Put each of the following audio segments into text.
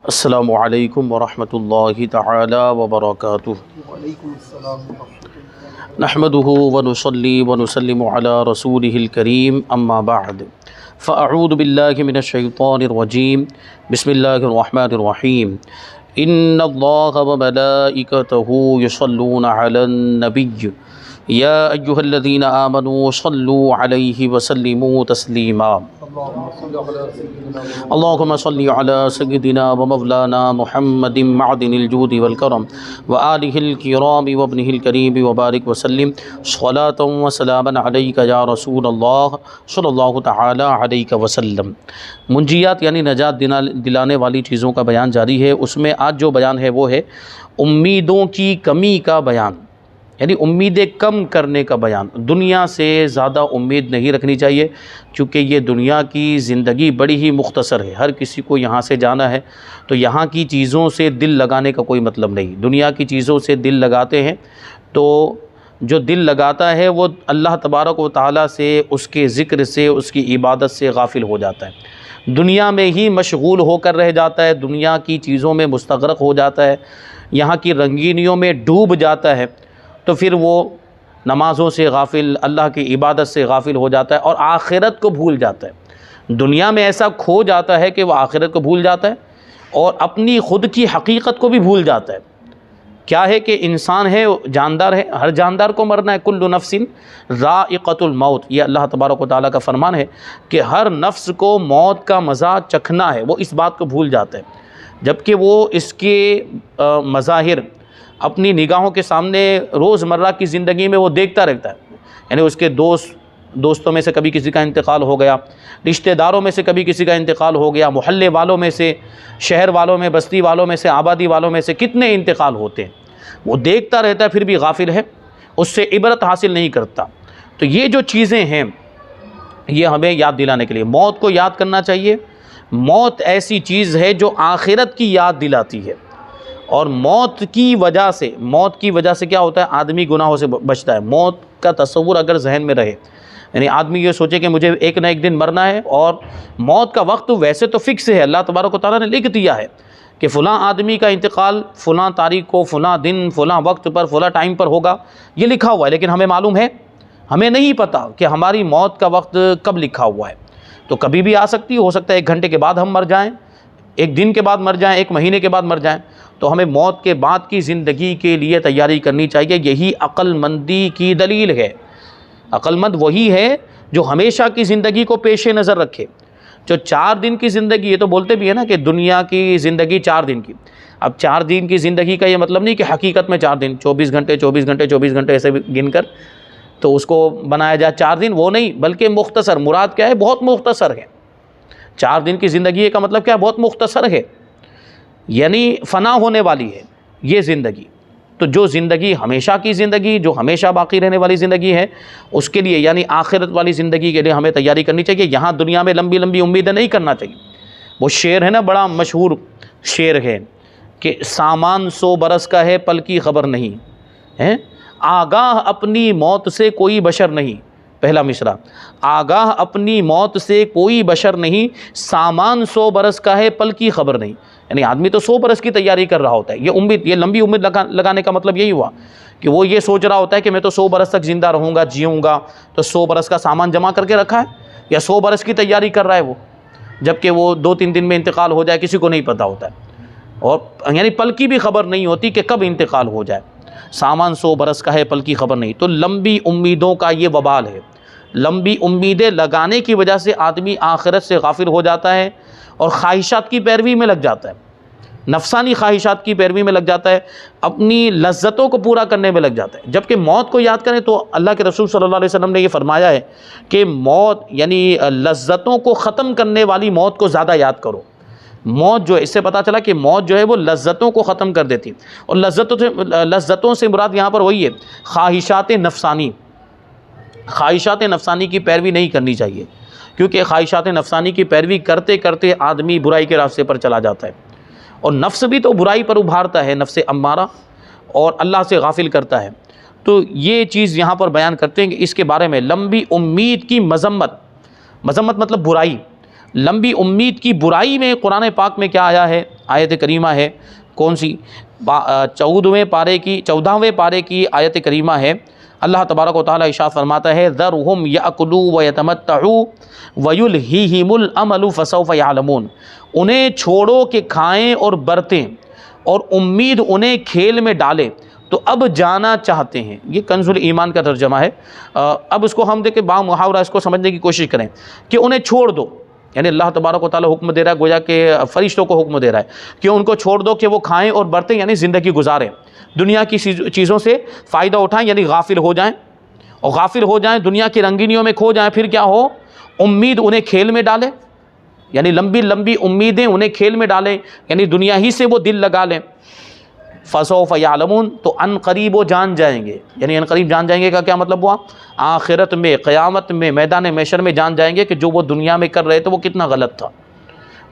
السلام علیکم ورحمۃ اللہ تعالی وبرکاتہ۔ وعلیکم السلام ورحمۃ اللہ۔ نحمدہ ونصلی ونسلم علی رسولہ الکریم، اما بعد فاعوذ باللہ من الشیطان الرجیم، بسم اللہ الرحمن الرحیم۔ ان اللہ وملائکتہ یصلون علی النبی یا ایہا الذین آمنوا صلوا علیہ وسلموا تسلیما۔ اللہم صل علی سیدنا اللهم صل على سيدنا ومولانا محمد معدن الجود والكرم وآله الكرام وابنه الكريم وبارك وسلم صلاة وسلاما عليك يا رسول الله صلی اللہ تعالی علیہ وسلم۔ منجیات یعنی نجات دلانے والی چیزوں کا بیان جاری ہے۔ اس میں آج جو بیان ہے وہ ہے امیدوں کی کمی کا بیان، یعنی امیدیں کم کرنے کا بیان۔ دنیا سے زیادہ امید نہیں رکھنی چاہیے، چونکہ یہ دنیا کی زندگی بڑی ہی مختصر ہے۔ ہر کسی کو یہاں سے جانا ہے، تو یہاں کی چیزوں سے دل لگانے کا کوئی مطلب نہیں۔ دنیا کی چیزوں سے دل لگاتے ہیں تو جو دل لگاتا ہے وہ اللہ تبارک و تعالیٰ سے، اس کے ذکر سے، اس کی عبادت سے غافل ہو جاتا ہے، دنیا میں ہی مشغول ہو کر رہ جاتا ہے، دنیا کی چیزوں میں مستغرق ہو جاتا ہے، یہاں کی رنگینیوں میں ڈوب جاتا ہے، تو پھر وہ نمازوں سے غافل، اللہ کی عبادت سے غافل ہو جاتا ہے اور آخرت کو بھول جاتا ہے۔ دنیا میں ایسا کھو جاتا ہے کہ وہ آخرت کو بھول جاتا ہے اور اپنی خود کی حقیقت کو بھی بھول جاتا ہے۔ کیا ہے کہ انسان ہے، جاندار ہے، ہر جاندار کو مرنا ہے، کل نفس ذائقۃ الموت، یہ اللہ تبارک و تعالیٰ کا فرمان ہے کہ ہر نفس کو موت کا مزہ چکھنا ہے۔ وہ اس بات کو بھول جاتا ہے، جبکہ وہ اس کے مظاہر اپنی نگاہوں کے سامنے روزمرہ کی زندگی میں وہ دیکھتا رہتا ہے۔ یعنی اس کے دوستوں میں سے کبھی کسی کا انتقال ہو گیا، رشتہ داروں میں سے کبھی کسی کا انتقال ہو گیا، محلے والوں میں سے، شہر والوں میں، بستی والوں میں سے، آبادی والوں میں سے کتنے انتقال ہوتے ہیں، وہ دیکھتا رہتا ہے، پھر بھی غافل ہے، اس سے عبرت حاصل نہیں کرتا۔ تو یہ جو چیزیں ہیں یہ ہمیں یاد دلانے کے لیے موت کو یاد کرنا چاہیے۔ موت ایسی چیز ہے جو آخرت کی یاد دلاتی ہے، اور موت کی وجہ سے کیا ہوتا ہے؟ آدمی گناہوں سے بچتا ہے۔ موت کا تصور اگر ذہن میں رہے، یعنی آدمی یہ سوچے کہ مجھے ایک نہ ایک دن مرنا ہے، اور موت کا وقت ویسے تو فکس ہے، اللہ تبارک و تعالیٰ نے لکھ دیا ہے کہ فلاں آدمی کا انتقال فلاں تاریخ کو، فلاں دن، فلاں وقت پر، فلاں ٹائم پر ہوگا، یہ لکھا ہوا ہے، لیکن ہمیں معلوم ہے؟ ہمیں نہیں پتہ کہ ہماری موت کا وقت کب لکھا ہوا ہے۔ تو کبھی بھی آ سکتی، ہو سکتا ہے 1 گھنٹے کے بعد ہم مر جائیں، 1 دن کے بعد مر جائیں، 1 مہینے کے بعد مر جائیں۔ تو ہمیں موت کے بعد کی زندگی کے لیے تیاری کرنی چاہیے۔ یہی عقل مندی کی دلیل ہے۔ عقل مند وہی ہے جو ہمیشہ کی زندگی کو پیش نظر رکھے۔ جو 4 دن کی زندگی، یہ تو بولتے بھی ہے نا کہ دنیا کی زندگی 4 دن کی۔ اب 4 دن کی زندگی کا یہ مطلب نہیں کہ حقیقت میں 4 دن، 24 گھنٹے 24 گھنٹے 24 گھنٹے ایسے گن کر تو اس کو بنایا جائے 4 دن، وہ نہیں، بلکہ مختصر۔ مراد کیا ہے؟ بہت مختصر ہے۔ 4 دن کی زندگی کا مطلب کیا؟ بہت مختصر ہے، یعنی فنا ہونے والی ہے یہ زندگی۔ تو جو زندگی ہمیشہ کی زندگی، جو ہمیشہ باقی رہنے والی زندگی ہے، اس کے لیے یعنی آخرت والی زندگی کے لیے ہمیں تیاری کرنی چاہیے۔ یہاں دنیا میں لمبی لمبی امیدیں نہیں کرنا چاہیے۔ وہ شعر ہے نا، بڑا مشہور شعر ہے کہ سامان 100 برس کا ہے، پل کی خبر نہیں ہے، آگاہ اپنی موت سے کوئی بشر نہیں۔ پہلا مصرع، آگاہ اپنی موت سے کوئی بشر نہیں، سامان 100 برس کا ہے، پل کی خبر نہیں۔ یعنی آدمی تو 100 برس کی تیاری کر رہا ہوتا ہے۔ یہ لمبی امید لگانے کا مطلب یہی ہوا کہ وہ یہ سوچ رہا ہوتا ہے کہ میں تو 100 برس تک زندہ رہوں گا، جیوں گا، تو 100 برس کا سامان جمع کر کے رکھا ہے، یا 100 برس کی تیاری کر رہا ہے وہ، جبکہ وہ 2-3 دن میں انتقال ہو جائے کسی کو نہیں پتہ ہوتا ہے، اور یعنی پل کی بھی خبر نہیں ہوتی کہ کب انتقال ہو جائے۔ سامان 100 برس کا ہے، پل کی خبر نہیں۔ تو لمبی امیدوں کا یہ وبال ہے۔ لمبی امیدیں لگانے کی وجہ سے آدمی آخرت سے غافل ہو جاتا ہے اور خواہشات کی پیروی میں لگ جاتا ہے، نفسانی خواہشات کی پیروی میں لگ جاتا ہے، اپنی لذتوں کو پورا کرنے میں لگ جاتا ہے۔ جبکہ موت کو یاد کریں تو اللہ کے رسول صلی اللہ علیہ وسلم نے یہ فرمایا ہے کہ موت یعنی لذتوں کو ختم کرنے والی موت کو زیادہ یاد کرو۔ موت جو ہے، اس سے پتہ چلا کہ موت جو ہے وہ لذتوں کو ختم کر دیتی، اور لذتوں سے مراد یہاں پر وہی ہے خواہشات نفسانی۔ خواہشات نفسانی کی پیروی نہیں کرنی چاہیے، کیونکہ خواہشات نفسانی کی پیروی کرتے کرتے آدمی برائی کے راستے پر چلا جاتا ہے، اور نفس بھی تو برائی پر ابھارتا ہے، نفس امارہ، اور اللہ سے غافل کرتا ہے۔ تو یہ چیز یہاں پر بیان کرتے ہیں کہ اس کے بارے میں لمبی امید کی مذمت مطلب برائی، لمبی امید کی برائی میں قرآن پاک میں کیا آیا ہے؟ آیت کریمہ ہے کون سی؟ 14ویں پارے کی آیت کریمہ ہے۔ اللہ تبارک و تعالیٰ ارشاد فرماتا ہے ذرہم یأکلوا ویتمتعوا ویلہیہم الامل فسوف یعلمون، انہیں چھوڑو کہ کھائیں اور برتیں اور امید انہیں کھیل میں ڈالے تو اب جانا چاہتے ہیں۔ یہ کنز الایمان کا ترجمہ ہے۔ اب اس کو ہم دیکھیں با محاورہ اس کو سمجھنے کی کوشش کریں کہ انہیں چھوڑ دو، یعنی اللہ تبارک و تعالیٰ حکم دے رہا ہے، گویا کہ فرشتوں کو حکم دے رہا ہے کہ ان کو چھوڑ دو کہ وہ کھائیں اور برتیں، یعنی زندگی گزاریں، دنیا کی چیزوں سے فائدہ اٹھائیں، یعنی غافل ہو جائیں، اور غافل ہو جائیں دنیا کی رنگینیوں میں کھو جائیں، پھر کیا ہو؟ امید انہیں کھیل میں ڈالے، یعنی لمبی لمبی امیدیں انہیں کھیل میں ڈالیں، یعنی دنیا ہی سے وہ دل لگا لیں۔ فسوف یعلمون، تو ان قریب وہ جان جائیں گے، یعنی ان قریب جان جائیں گے کا کیا مطلب ہوا؟ آخرت میں، قیامت میں، میدان محشر میں جان جائیں گے کہ جو وہ دنیا میں کر رہے تھے وہ کتنا غلط تھا،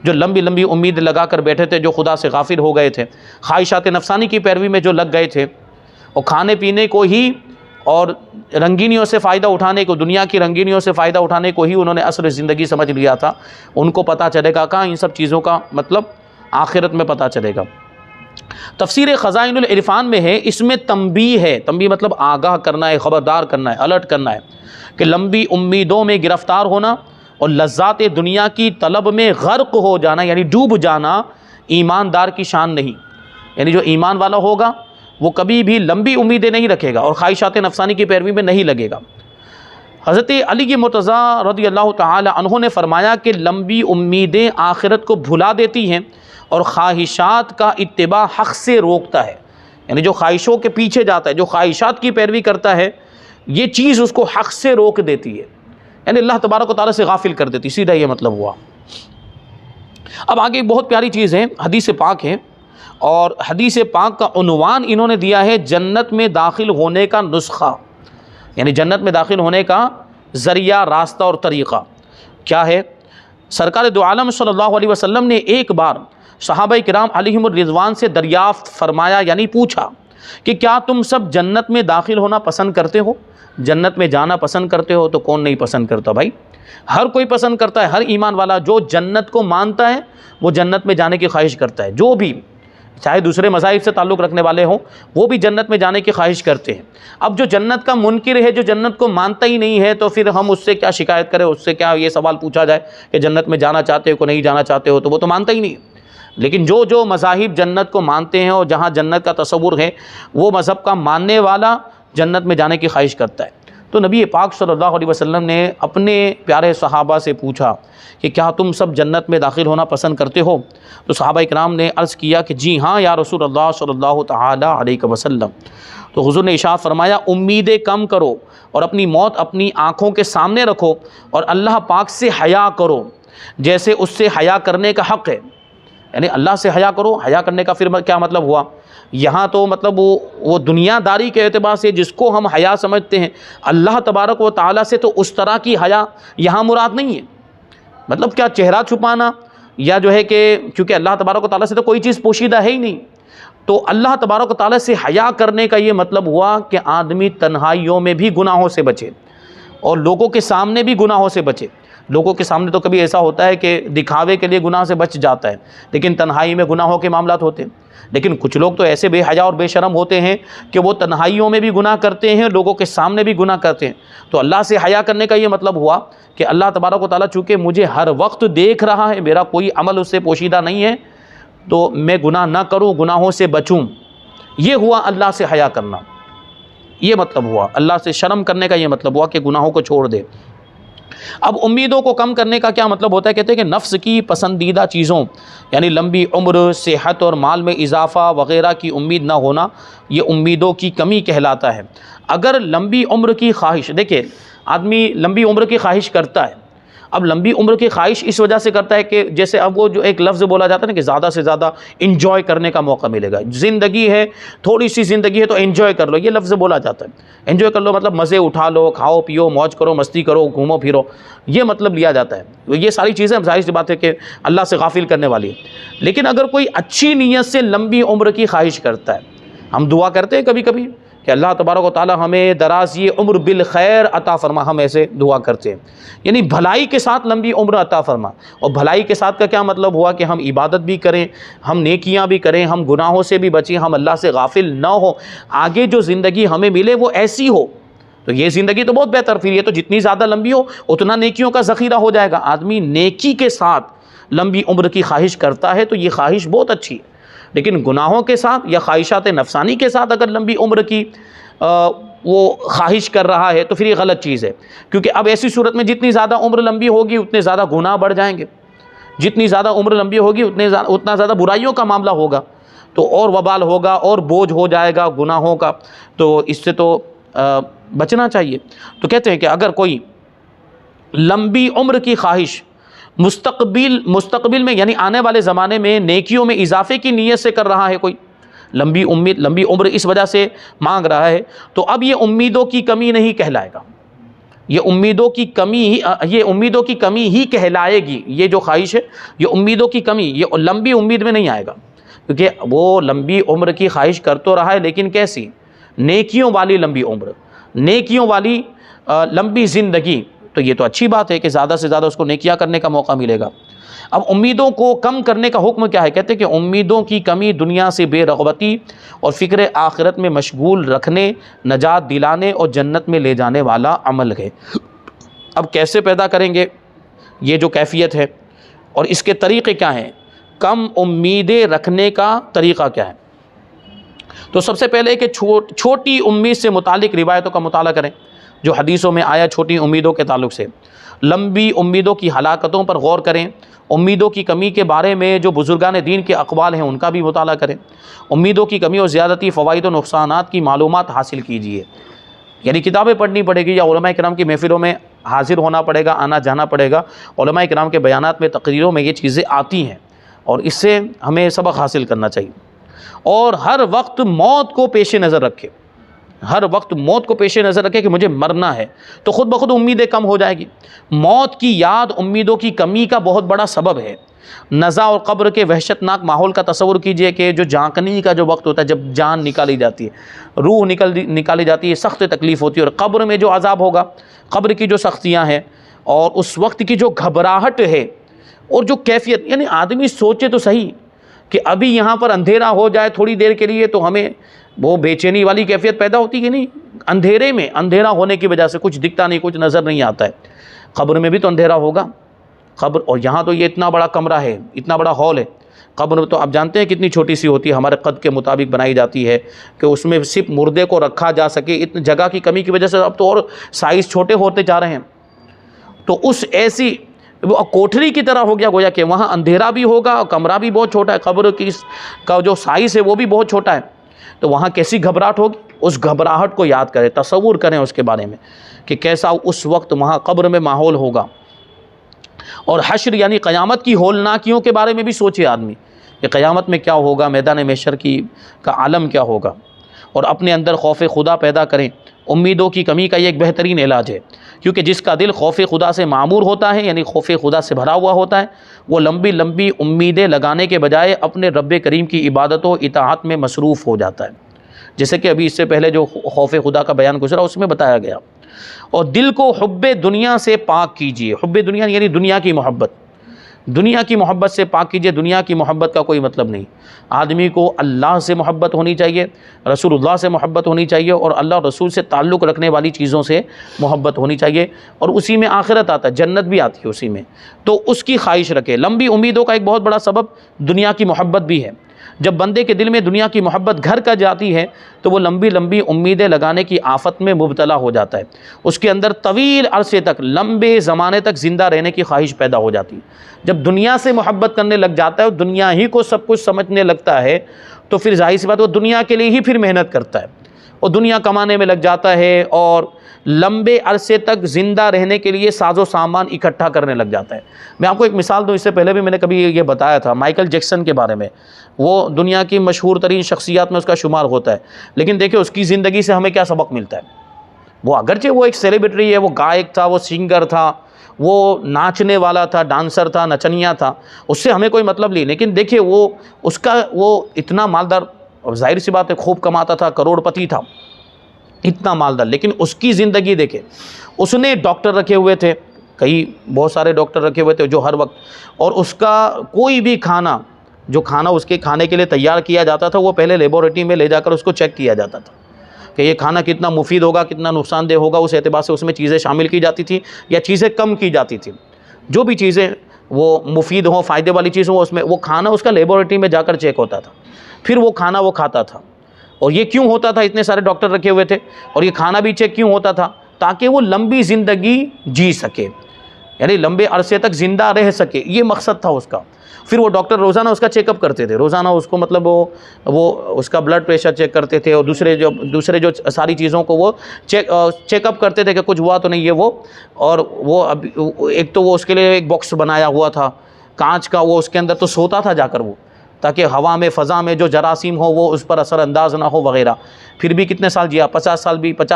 جو لمبی لمبی امید لگا کر بیٹھے تھے، جو خدا سے غافل ہو گئے تھے، خواہشات نفسانی کی پیروی میں جو لگ گئے تھے، اور کھانے پینے کو ہی اور رنگینیوں سے فائدہ اٹھانے کو، دنیا کی رنگینیوں سے فائدہ اٹھانے کو ہی انہوں نے اصل زندگی سمجھ لیا تھا۔ ان کو پتہ چلے گا کہاں ان سب چیزوں کا مطلب آخرت میں پتہ چلے گا۔ تفسیر خزائن العرفان میں ہے، اس میں تنبیہ ہے، تنبیہ مطلب آگاہ کرنا ہے، خبردار کرنا ہے، الرٹ کرنا ہے کہ لمبی امیدوں میں گرفتار ہونا اور لذات دنیا کی طلب میں غرق ہو جانا، یعنی ڈوب جانا، ایماندار کی شان نہیں۔ یعنی جو ایمان والا ہوگا وہ کبھی بھی لمبی امیدیں نہیں رکھے گا اور خواہشات نفسانی کی پیروی میں نہیں لگے گا۔ حضرت علی مرتضیٰ رضی اللہ تعالی عنہ نے فرمایا کہ لمبی امیدیں آخرت کو بھلا دیتی ہیں اور خواہشات کا اتباع حق سے روکتا ہے، یعنی جو خواہشوں کے پیچھے جاتا ہے، جو خواہشات کی پیروی کرتا ہے، یہ چیز اس کو حق سے روک دیتی ہے، یعنی اللہ تبارک و تعالیٰ سے غافل کر دیتی، سیدھا یہ مطلب ہوا۔ اب آگے ایک بہت پیاری چیز ہے، حدیث پاک ہے، اور حدیث پاک کا عنوان انہوں نے دیا ہے جنت میں داخل ہونے کا نسخہ، یعنی جنت میں داخل ہونے کا ذریعہ، راستہ اور طریقہ کیا ہے؟ سرکار دو عالم صلی اللہ علیہ وسلم نے ایک بار صحابہ کرام علیہم الرضوان سے دریافت فرمایا، یعنی پوچھا کہ کیا تم سب جنت میں داخل ہونا پسند کرتے ہو؟ جنت میں جانا پسند کرتے ہو؟ تو کون نہیں پسند کرتا بھائی؟ ہر کوئی پسند کرتا ہے، ہر ایمان والا جو جنت کو مانتا ہے وہ جنت میں جانے کی خواہش کرتا ہے، جو بھی چاہے دوسرے مذاہب سے تعلق رکھنے والے ہوں وہ بھی جنت میں جانے کی خواہش کرتے ہیں۔ اب جو جنت کا منکر ہے، جو جنت کو مانتا ہی نہیں ہے، تو پھر ہم اس سے کیا شکایت کریں، اس سے کیا یہ سوال پوچھا جائے کہ جنت میں جانا چاہتے ہو کہ نہیں جانا چاہتے ہو، تو وہ تو مانتا ہی نہیں۔ لیکن جو مذاہب جنت کو مانتے ہیں اور جہاں جنت کا تصور ہے، وہ مذہب کا ماننے والا جنت میں جانے کی خواہش کرتا ہے۔ تو نبی پاک صلی اللہ علیہ وسلم نے اپنے پیارے صحابہ سے پوچھا کہ کیا تم سب جنت میں داخل ہونا پسند کرتے ہو؟ تو صحابہ کرام نے عرض کیا کہ جی ہاں یا رسول اللہ صلی اللہ تعالی علیہ وسلم۔ تو حضور نے ارشاد فرمایا امیدیں کم کرو اور اپنی موت اپنی آنکھوں کے سامنے رکھو اور اللہ پاک سے حیا کرو جیسے اس سے حیا کرنے کا حق ہے، یعنی اللہ سے حیا کرو۔ حیا کرنے کا پھر کیا مطلب ہوا؟ یہاں تو مطلب وہ دنیا داری کے اعتبار سے جس کو ہم حیا سمجھتے ہیں، اللہ تبارک و تعالیٰ سے تو اس طرح کی حیا یہاں مراد نہیں ہے۔ مطلب کیا چہرہ چھپانا، یا جو ہے کہ کیونکہ اللہ تبارک و تعالیٰ سے تو کوئی چیز پوشیدہ ہے ہی نہیں، تو اللہ تبارک و تعالیٰ سے حیا کرنے کا یہ مطلب ہوا کہ آدمی تنہائیوں میں بھی گناہوں سے بچے اور لوگوں کے سامنے بھی گناہوں سے بچے۔ لوگوں کے سامنے تو کبھی ایسا ہوتا ہے کہ دکھاوے کے لیے گناہ سے بچ جاتا ہے، لیکن تنہائی میں گناہوں کے معاملات ہوتے ہیں۔ لیکن کچھ لوگ تو ایسے بے حیا اور بے شرم ہوتے ہیں کہ وہ تنہائیوں میں بھی گناہ کرتے ہیں، لوگوں کے سامنے بھی گناہ کرتے ہیں۔ تو اللہ سے حیا کرنے کا یہ مطلب ہوا کہ اللہ تبارک و تعالیٰ چونکہ مجھے ہر وقت دیکھ رہا ہے، میرا کوئی عمل اس سے پوشیدہ نہیں ہے، تو میں گناہ نہ کروں، گناہوں سے بچوں۔ یہ ہوا اللہ سے حیا کرنا، یہ مطلب ہوا اللہ سے شرم کرنے کا، یہ مطلب ہوا کہ گناہوں کو چھوڑ دے۔ اب امیدوں کو کم کرنے کا کیا مطلب ہوتا ہے؟ کہتے ہیں کہ نفس کی پسندیدہ چیزوں یعنی لمبی عمر، صحت اور مال میں اضافہ وغیرہ کی امید نہ ہونا، یہ امیدوں کی کمی کہلاتا ہے۔ اگر لمبی عمر کی خواہش، دیکھیں آدمی لمبی عمر کی خواہش کرتا ہے، اب لمبی عمر کی خواہش اس وجہ سے کرتا ہے کہ جیسے اب وہ جو ایک لفظ بولا جاتا ہے نا کہ زیادہ سے زیادہ انجوائے کرنے کا موقع ملے گا، زندگی ہے تھوڑی سی زندگی ہے تو انجوائے کر لو، یہ لفظ بولا جاتا ہے۔ انجوائے کر لو مطلب مزے اٹھا لو، کھاؤ پیو، موج کرو، مستی کرو، گھومو پھرو، یہ مطلب لیا جاتا ہے۔ یہ ساری چیزیں ظاہر سی بات ہے کہ اللہ سے غافل کرنے والی ہے۔ لیکن اگر کوئی اچھی نیت سے لمبی عمر کی خواہش کرتا ہے، ہم دعا کرتے ہیں کبھی کبھی کہ اللہ تبارک و تعالی ہمیں دراز یہ عمر بالخیر عطا فرما، ہم ایسے دعا کرتے ہیں، یعنی بھلائی کے ساتھ لمبی عمر عطا فرما۔ اور بھلائی کے ساتھ کا کیا مطلب ہوا کہ ہم عبادت بھی کریں، ہم نیکیاں بھی کریں، ہم گناہوں سے بھی بچیں، ہم اللہ سے غافل نہ ہو، آگے جو زندگی ہمیں ملے وہ ایسی ہو۔ تو یہ زندگی تو بہت بہتر، پھر یہ تو جتنی زیادہ لمبی ہو اتنا نیکیوں کا ذخیرہ ہو جائے گا۔ آدمی نیکی کے ساتھ لمبی عمر کی خواہش کرتا ہے تو یہ خواہش بہت اچھی ہے، لیکن گناہوں کے ساتھ یا خواہشات نفسانی کے ساتھ اگر لمبی عمر کی وہ خواہش کر رہا ہے تو پھر یہ غلط چیز ہے، کیونکہ اب ایسی صورت میں جتنی زیادہ عمر لمبی ہوگی اتنے زیادہ گناہ بڑھ جائیں گے، جتنی زیادہ عمر لمبی ہوگی اتنا زیادہ برائیوں کا معاملہ ہوگا، تو اور وبال ہوگا اور بوجھ ہو جائے گا گناہوں کا، تو اس سے تو بچنا چاہیے۔ تو کہتے ہیں کہ اگر کوئی لمبی عمر کی خواہش مستقبل میں یعنی آنے والے زمانے میں نیکیوں میں اضافے کی نیت سے کر رہا ہے، کوئی لمبی عمر اس وجہ سے مانگ رہا ہے، تو اب یہ امیدوں کی کمی نہیں کہلائے گا، یہ امیدوں کی کمی ہی کہلائے گی۔ یہ جو خواہش ہے یہ امیدوں کی کمی، یہ لمبی امید میں نہیں آئے گا، کیونکہ وہ لمبی عمر کی خواہش کر تو رہا ہے لیکن کیسی؟ نیکیوں والی لمبی عمر، نیکیوں والی لمبی زندگی، تو یہ تو اچھی بات ہے کہ زیادہ سے زیادہ اس کو نیکیاں کرنے کا موقع ملے گا۔ اب امیدوں کو کم کرنے کا حکم کیا ہے؟ کہتے ہیں کہ امیدوں کی کمی دنیا سے بے رغبتی اور فکر آخرت میں مشغول رکھنے، نجات دلانے اور جنت میں لے جانے والا عمل ہے۔ اب کیسے پیدا کریں گے یہ جو کیفیت ہے، اور اس کے طریقے کیا ہیں؟ کم امیدیں رکھنے کا طریقہ کیا ہے؟ تو سب سے پہلے کہ چھوٹی امید سے متعلق روایتوں کا مطالعہ کریں جو حدیثوں میں آیا چھوٹی امیدوں کے تعلق سے۔ لمبی امیدوں کی ہلاکتوں پر غور کریں، امیدوں کی کمی کے بارے میں جو بزرگان دین کے اقوال ہیں ان کا بھی مطالعہ کریں، امیدوں کی کمی اور زیادتی فوائد و نقصانات کی معلومات حاصل کیجیے، یعنی کتابیں پڑھنی پڑے گی یا علماء کرام کی محفلوں میں حاضر ہونا پڑے گا، آنا جانا پڑے گا، علماء کرام کے بیانات میں تقریروں میں یہ چیزیں آتی ہیں اور اس سے ہمیں سبق حاصل کرنا چاہیے۔ اور ہر وقت موت کو پیش نظر رکھے، ہر وقت موت کو پیش نظر رکھے کہ مجھے مرنا ہے، تو خود بخود امیدیں کم ہو جائے گی۔ موت کی یاد امیدوں کی کمی کا بہت بڑا سبب ہے۔ نزا اور قبر کے وحشت ناک ماحول کا تصور کیجئے کہ جو جانکنی کا جو وقت ہوتا ہے، جب جان نکالی جاتی ہے، روح نکالی جاتی ہے، سخت تکلیف ہوتی ہے، اور قبر میں جو عذاب ہوگا، قبر کی جو سختیاں ہیں اور اس وقت کی جو گھبراہٹ ہے اور جو کیفیت، یعنی آدمی سوچے تو صحیح کہ ابھی یہاں پر اندھیرا ہو جائے تھوڑی دیر کے لیے تو ہمیں وہ بے چینی والی کیفیت پیدا ہوتی ہے نہیں؟ اندھیرے میں، اندھیرا ہونے کی وجہ سے کچھ دکھتا نہیں، کچھ نظر نہیں آتا ہے۔ قبر میں بھی تو اندھیرا ہوگا، قبر، اور یہاں تو یہ اتنا بڑا کمرہ ہے، اتنا بڑا ہال ہے، قبر تو آپ جانتے ہیں کتنی چھوٹی سی ہوتی ہے، ہمارے قد کے مطابق بنائی جاتی ہے کہ اس میں صرف مردے کو رکھا جا سکے، اتنی جگہ کی کمی کی وجہ سے اب تو اور سائز چھوٹے ہوتے جا رہے ہیں۔ تو اس ایسی وہ کوٹھری کی طرح ہو گیا گویا کہ وہاں اندھیرا بھی ہوگا اور کمرہ بھی بہت چھوٹا ہے، قبر کا جو سائز ہے وہ بھی بہت چھوٹا ہے، تو وہاں کیسی گھبراہٹ ہوگی؟ اس گھبراہٹ کو یاد کریں، تصور کریں اس کے بارے میں کہ کیسا اس وقت وہاں قبر میں ماحول ہوگا۔ اور حشر یعنی قیامت کی ہولناکیوں کے بارے میں بھی سوچے آدمی کہ قیامت میں کیا ہوگا، میدان محشر کا عالم کیا ہوگا، اور اپنے اندر خوف خدا پیدا کریں۔ امیدوں کی کمی کا یہ ایک بہترین علاج ہے، کیونکہ جس کا دل خوف خدا سے معمور ہوتا ہے، یعنی خوف خدا سے بھرا ہوا ہوتا ہے، وہ لمبی لمبی امیدیں لگانے کے بجائے اپنے رب کریم کی عبادت و اطاعت میں مصروف ہو جاتا ہے، جیسے کہ ابھی اس سے پہلے جو خوف خدا کا بیان گزرا اس میں بتایا گیا۔ اور دل کو حب دنیا سے پاک کیجیے، حب دنیا یعنی دنیا کی محبت، دنیا کی محبت سے پاک کیجیے۔ دنیا کی محبت کا کوئی مطلب نہیں، آدمی کو اللہ سے محبت ہونی چاہیے، رسول اللہ سے محبت ہونی چاہیے، اور اللہ اور رسول سے تعلق رکھنے والی چیزوں سے محبت ہونی چاہیے، اور اسی میں آخرت آتا ہے، جنت بھی آتی ہے اسی میں، تو اس کی خواہش رکھے۔ لمبی امیدوں کا ایک بہت بڑا سبب دنیا کی محبت بھی ہے۔ جب بندے کے دل میں دنیا کی محبت گھر کا جاتی ہے تو وہ لمبی لمبی امیدیں لگانے کی آفت میں مبتلا ہو جاتا ہے، اس کے اندر طویل عرصے تک، لمبے زمانے تک زندہ رہنے کی خواہش پیدا ہو جاتی ہے۔ جب دنیا سے محبت کرنے لگ جاتا ہے اور دنیا ہی کو سب کچھ سمجھنے لگتا ہے تو پھر ظاہر سی بات وہ دنیا کے لیے ہی پھر محنت کرتا ہے اور دنیا کمانے میں لگ جاتا ہے، اور لمبے عرصے تک زندہ رہنے کے لیے ساز و سامان اکٹھا کرنے لگ جاتا ہے۔ میں آپ کو ایک مثال دوں، اس سے پہلے بھی میں نے کبھی یہ بتایا تھا، مائیکل جیکسن کے بارے میں۔ وہ دنیا کی مشہور ترین شخصیات میں اس کا شمار ہوتا ہے، لیکن دیکھیں اس کی زندگی سے ہمیں کیا سبق ملتا ہے۔ وہ اگرچہ وہ ایک سیلیبریٹی ہے، وہ گائک تھا، وہ سنگر تھا، وہ ناچنے والا تھا، ڈانسر تھا، نچنیا تھا، اس سے ہمیں کوئی مطلب نہیں، لیکن دیکھیں وہ اتنا مالدار، اور ظاہر سی بات ہے خوب کماتا تھا، کروڑ پتی تھا، اتنا مالدار، لیکن اس کی زندگی دیکھیں، اس نے ڈاکٹر رکھے ہوئے تھے، بہت سارے ڈاکٹر رکھے ہوئے تھے جو ہر وقت، اور اس کا کوئی بھی کھانا، جو کھانا اس کے کھانے کے لیے تیار کیا جاتا تھا وہ پہلے لیبارٹری میں لے جا کر اس کو چیک کیا جاتا تھا کہ یہ کھانا کتنا مفید ہوگا، کتنا نقصان دہ ہوگا، اس اعتبار سے اس میں چیزیں شامل کی جاتی تھی یا چیزیں کم کی جاتی تھی، جو بھی چیزیں وہ مفید ہوں، فائدے والی چیز ہوں، اس میں وہ کھانا اس کا لیبارٹری میں جا کر چیک ہوتا تھا، پھر وہ کھانا وہ کھاتا تھا۔ اور یہ کیوں ہوتا تھا؟ اتنے سارے ڈاکٹر رکھے ہوئے تھے، اور یہ کھانا بھی چیک کیوں ہوتا تھا؟ تاکہ وہ لمبی زندگی جی سکے، یعنی لمبے عرصے تک زندہ رہ سکے، یہ مقصد تھا اس کا۔ پھر وہ ڈاکٹر روزانہ اس کا چیک اپ کرتے تھے، روزانہ اس کو مطلب وہ اس کا بلڈ پریشر چیک کرتے تھے، اور دوسرے جو ساری چیزوں کو وہ چیک اپ کرتے تھے کہ کچھ ہوا تو نہیں ہے وہ۔ اور وہ اب ایک تو وہ اس کے لیے ایک باکس بنایا ہوا تھا کانچ کا، وہ اس کے اندر تو سوتا تھا جا کر وہ، تاکہ ہوا میں فضا میں جو جراثیم ہو وہ اس پر اثر انداز نہ ہو وغیرہ۔ پھر بھی کتنے سال جیا؟ 50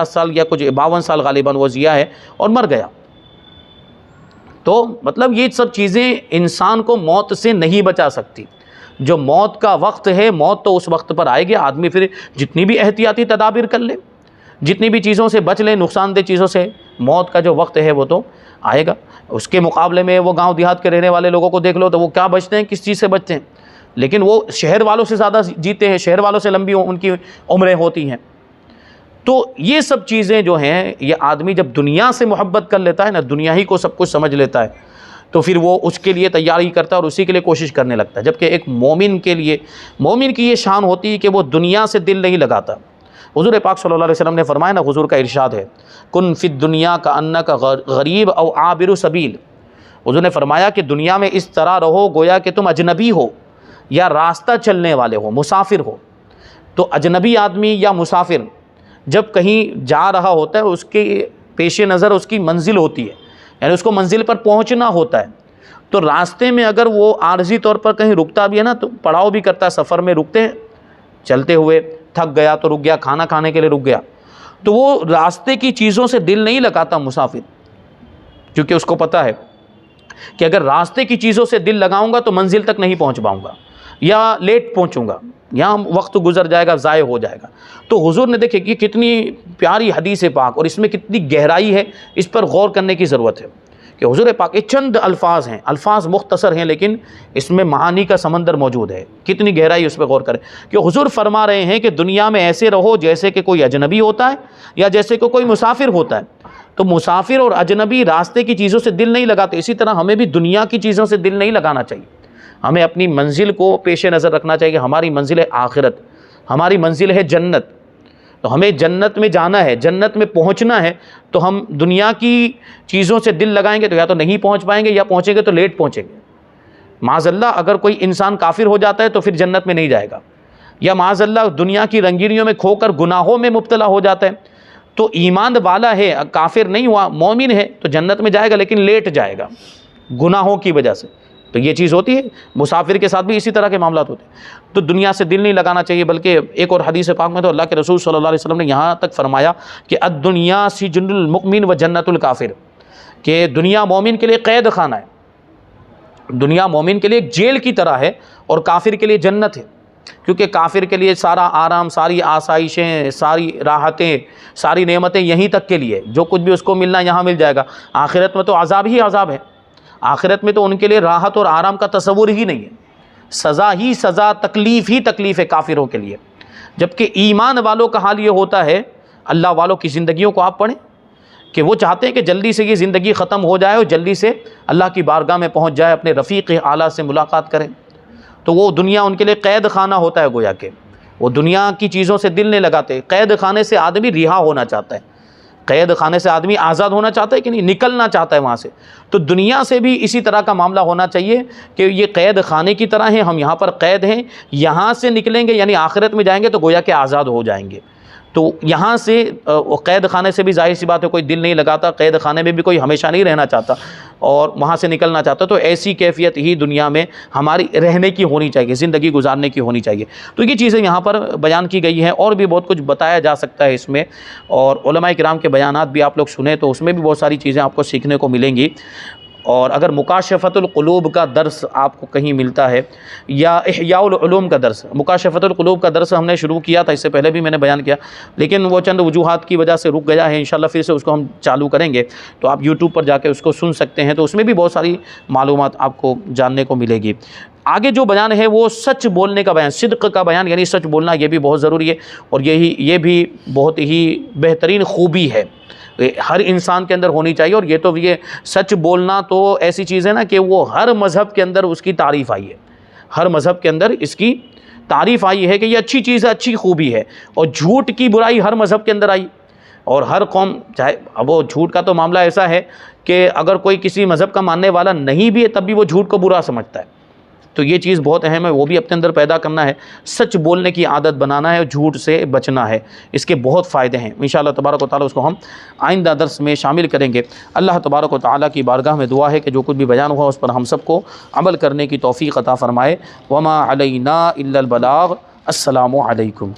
سال یا کچھ 52 سال غالباً وہ جیا ہے اور مر گیا۔ تو مطلب یہ سب چیزیں انسان کو موت سے نہیں بچا سکتی۔ جو موت کا وقت ہے، موت تو اس وقت پر آئے گی، آدمی پھر جتنی بھی احتیاطی تدابیر کر لے، جتنی بھی چیزوں سے بچ لے، نقصان دہ چیزوں سے، موت کا جو وقت ہے وہ تو آئے گا۔ اس کے مقابلے میں وہ گاؤں دیہات کے رہنے والے لوگوں کو دیکھ لو تو وہ کیا بچتے ہیں، کس چیز سے بچتے ہیں، لیکن وہ شہر والوں سے زیادہ جیتے ہیں، شہر والوں سے لمبی ان کی عمریں ہوتی ہیں۔ تو یہ سب چیزیں جو ہیں، یہ آدمی جب دنیا سے محبت کر لیتا ہے نا، دنیا ہی کو سب کچھ سمجھ لیتا ہے، تو پھر وہ اس کے لیے تیاری کرتا ہے اور اسی کے لیے کوشش کرنے لگتا ہے۔ جبکہ ایک مومن کے لیے، مومن کی یہ شان ہوتی ہے کہ وہ دنیا سے دل نہیں لگاتا۔ حضور پاک صلی اللہ علیہ وسلم نے فرمایا نا، حضور کا ارشاد ہے، کن فی الدنیا کأنک غریب او عابر سبیل۔ حضور نے فرمایا کہ دنیا میں اس طرح رہو گویا کہ تم اجنبی ہو یا راستہ چلنے والے ہو، مسافر ہو۔ تو اجنبی آدمی یا مسافر جب کہیں جا رہا ہوتا ہے، اس کے پیش نظر اس کی منزل ہوتی ہے، یعنی اس کو منزل پر پہنچنا ہوتا ہے۔ تو راستے میں اگر وہ عارضی طور پر کہیں رکتا بھی ہے نا، تو پڑاؤ بھی کرتا ہے، سفر میں رکتے ہیں، چلتے ہوئے تھک گیا تو رک گیا، کھانا کھانے کے لیے رک گیا، تو وہ راستے کی چیزوں سے دل نہیں لگاتا مسافر، کیونکہ اس کو پتہ ہے کہ اگر راستے کی چیزوں سے دل لگاؤں گا تو منزل تک نہیں پہنچ پاؤں گا، یا لیٹ پہنچوں گا، یہاں وقت گزر جائے گا، ضائع ہو جائے گا۔ تو حضور نے دیکھے کہ کتنی پیاری حدیث پاک، اور اس میں کتنی گہرائی ہے، اس پر غور کرنے کی ضرورت ہے کہ حضور پاک یہ چند الفاظ ہیں، الفاظ مختصر ہیں لیکن اس میں معانی کا سمندر موجود ہے، کتنی گہرائی اس پہ غور کریں کہ حضور فرما رہے ہیں کہ دنیا میں ایسے رہو جیسے کہ کوئی اجنبی ہوتا ہے یا جیسے کہ کوئی مسافر ہوتا ہے۔ تو مسافر اور اجنبی راستے کی چیزوں سے دل نہیں لگاتے، اسی طرح ہمیں بھی دنیا کی چیزوں سے دل نہیں لگانا چاہیے۔ ہمیں اپنی منزل کو پیش نظر رکھنا چاہیے کہ ہماری منزل ہے آخرت، ہماری منزل ہے جنت، تو ہمیں جنت میں جانا ہے، جنت میں پہنچنا ہے۔ تو ہم دنیا کی چیزوں سے دل لگائیں گے تو یا تو نہیں پہنچ پائیں گے، یا پہنچیں گے تو لیٹ پہنچیں گے۔ معاذ اللہ اگر کوئی انسان کافر ہو جاتا ہے تو پھر جنت میں نہیں جائے گا، یا معاذ اللہ دنیا کی رنگینیوں میں کھو کر گناہوں میں مبتلا ہو جاتا ہے، تو ایمان والا ہے، کافر نہیں ہوا، مومن ہے، تو جنت میں جائے گا لیکن لیٹ جائے گا گناہوں کی وجہ سے۔ تو یہ چیز ہوتی ہے، مسافر کے ساتھ بھی اسی طرح کے معاملات ہوتے ہیں۔ تو دنیا سے دل نہیں لگانا چاہیے، بلکہ ایک اور حدیث پاک میں تو اللہ کے رسول صلی اللہ علیہ وسلم نے یہاں تک فرمایا کہ الدنیا سجن المؤمن و جنت الکافر، کہ دنیا مومن کے لیے قید خانہ ہے، دنیا مومن کے لیے ایک جیل کی طرح ہے، اور کافر کے لیے جنت ہے، کیونکہ کافر کے لیے سارا آرام، ساری آسائشیں، ساری راحتیں، ساری نعمتیں یہیں تک کے لیے، جو کچھ بھی اس کو ملنا یہاں مل جائے گا۔ آخرت میں تو عذاب ہی عذاب ہے، آخرت میں تو ان کے لیے راحت اور آرام کا تصور ہی نہیں ہے، سزا ہی سزا، تکلیف ہی تکلیف ہے کافروں کے لیے۔ جبکہ ایمان والوں کا حال یہ ہوتا ہے، اللہ والوں کی زندگیوں کو آپ پڑھیں کہ وہ چاہتے ہیں کہ جلدی سے یہ زندگی ختم ہو جائے اور جلدی سے اللہ کی بارگاہ میں پہنچ جائے، اپنے رفیق اعلیٰ سے ملاقات کریں۔ تو وہ دنیا ان کے لیے قید خانہ ہوتا ہے، گویا کہ وہ دنیا کی چیزوں سے دل نہیں لگاتے۔ قید خانے سے آدمی رہا ہونا چاہتا ہے، قید خانے سے آدمی آزاد ہونا چاہتا ہے کہ نہیں، نکلنا چاہتا ہے وہاں سے۔ تو دنیا سے بھی اسی طرح کا معاملہ ہونا چاہیے کہ یہ قید خانے کی طرح ہیں، ہم یہاں پر قید ہیں، یہاں سے نکلیں گے یعنی آخرت میں جائیں گے تو گویا کہ آزاد ہو جائیں گے۔ تو یہاں سے قید خانے سے بھی ظاہر سی بات ہے کوئی دل نہیں لگاتا، قید خانے میں بھی کوئی ہمیشہ نہیں رہنا چاہتا اور وہاں سے نکلنا چاہتا، تو ایسی کیفیت ہی دنیا میں ہماری رہنے کی ہونی چاہیے، زندگی گزارنے کی ہونی چاہیے۔ تو یہ چیزیں یہاں پر بیان کی گئی ہیں، اور بھی بہت کچھ بتایا جا سکتا ہے اس میں، اور علماء کرام کے بیانات بھی آپ لوگ سنیں تو اس میں بھی بہت ساری چیزیں آپ کو سیکھنے کو ملیں گی۔ اور اگر مکاشفۃ القلوب کا درس آپ کو کہیں ملتا ہے یا احیاء العلوم کا درس، مکاشفۃ القلوب کا درس ہم نے شروع کیا تھا، اس سے پہلے بھی میں نے بیان کیا، لیکن وہ چند وجوہات کی وجہ سے رک گیا ہے، انشاءاللہ پھر سے اس کو ہم چالو کریں گے، تو آپ یوٹیوب پر جا کے اس کو سن سکتے ہیں، تو اس میں بھی بہت ساری معلومات آپ کو جاننے کو ملے گی۔ آگے جو بیان ہے وہ سچ بولنے کا بیان، صدق کا بیان، یعنی سچ بولنا، یہ بھی بہت ضروری ہے، اور یہ بھی بہت ہی بہترین خوبی ہے، ہر انسان کے اندر ہونی چاہیے۔ اور یہ سچ بولنا تو ایسی چیز ہے نا کہ وہ ہر مذہب کے اندر اس کی تعریف آئی ہے، ہر مذہب کے اندر اس کی تعریف آئی ہے کہ یہ اچھی چیز ہے، اچھی خوبی ہے۔ اور جھوٹ کی برائی ہر مذہب کے اندر آئی، اور ہر قوم، چاہے اب وہ جھوٹ کا تو معاملہ ایسا ہے کہ اگر کوئی کسی مذہب کا ماننے والا نہیں بھی ہے تب بھی وہ جھوٹ کو برا سمجھتا ہے، تو یہ چیز بہت اہم ہے، وہ بھی اپنے اندر پیدا کرنا ہے، سچ بولنے کی عادت بنانا ہے، اور جھوٹ سے بچنا ہے، اس کے بہت فائدے ہیں۔ انشاءاللہ تبارک و تعالیٰ اس کو ہم آئندہ درس میں شامل کریں گے۔ اللہ تبارک و تعالیٰ کی بارگاہ میں دعا ہے کہ جو کچھ بھی بیان ہوا اس پر ہم سب کو عمل کرنے کی توفیق عطا فرمائے۔ وما علینا الا البلاغ۔ السلام علیکم۔